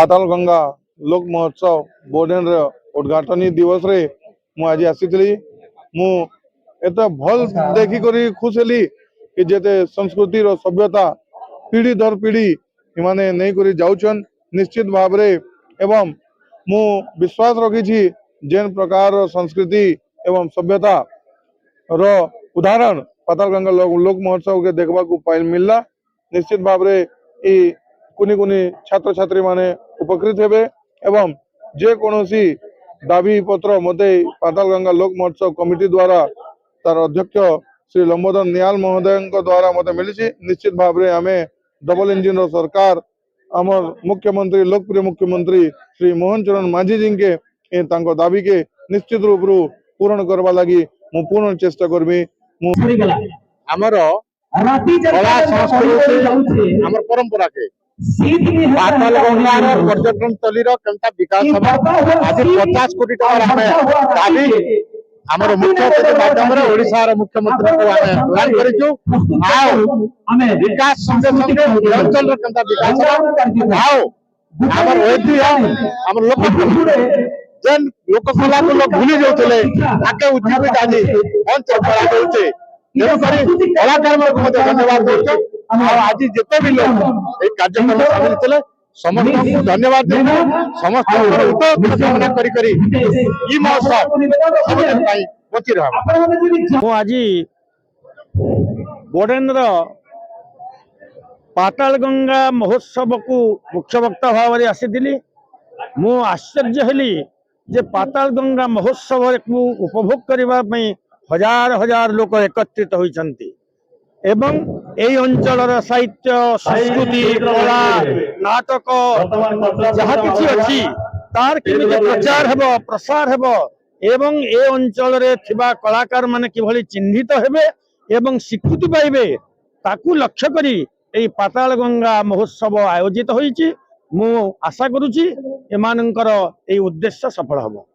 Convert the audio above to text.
पाताल गंगा लोक महोत्सव बोर्डेन उद्घाटनी दिवस रे मु आज आसी मु एत भल देखिक खुश हेली कि जेते संस्कृति रो सभ्यता पीढ़ी दर पीढ़ी इमाने नहीं करी जाउछन निश्चित भाव रे एवं मु विश्वास रखी जेन प्रकार संस्कृति एवं सभ्यता रो उदाहरण पाताल गंगा लोक महोत्सव के देखबा को मिलला। निश्चित भाव रे ई कुनी कुनी छात्र छात्री माने उपकृत हेबे एवं जे कोनोसी दाबी पत्र मते पाताल गंगा लोक महोत्सव कमिटी द्वारा तार अध्यक्ष श्री लंबोदर नियाल महोदय द्वारा मते मिली। निश्चित भाव रे आमे डबल इंजिन रो सरकार आमर मुख्यमंत्री लोकप्रिय मुख्यमंत्री श्री मोहन चरण माझी जी के तांको दाबी के निश्चित रूप रू पूर्ण करबा लगी मु पूर्ण चेष्टा करबी। हमर कला संस्कृति हमर परंपरा के पाताल गंगार पर्यटन स्थलीर केनता विकास हबा आज 50 कोटी टका हमें दाबी हमर मुख्य अतिथि माध्यम रे ओडिसा रो मुख्यमंत्री को हमें प्लान करिछु आ विकास संगे संगे अंचल रो केनता विकास हबा हमर ऐतिह्य हमर लोक जेन लोक कला को लोग भूली जाउतले ताके उज्जीवित आज मंच करा देउते जेन करी कलाकार को धन्यवाद देउते आज जिते भी लोग कार्यक्रम शामिल थे समस्त को धन्यवाद देना समस्त कामना करी ई महोत्सव बची रहा। आज बोर्डेन पाताल गंगा महोत्सव को मुख्य वक्ता भाव में आसी मु आश्चर्य हेली जे पाताल गंगा महोत्सव को उपभोग करने हजार हजार लोक एकत्रित होइछंती एवं यही अंचल साहित्य संस्कृति कला नाटक जहाँ किसी अच्छी तार केमिति प्रचार हेबो प्रसार हेबो एवं ए अंचल रे थिबा कलाकार माने किभली चिन्हित हेबे एवं स्वीकृति पाइबे ताकू लक्ष्य करी एई पाताल गंगा महोत्सव आयोजित होईची। मु आशा करूची एमानंकर एई उद्देश्य सफल हबो।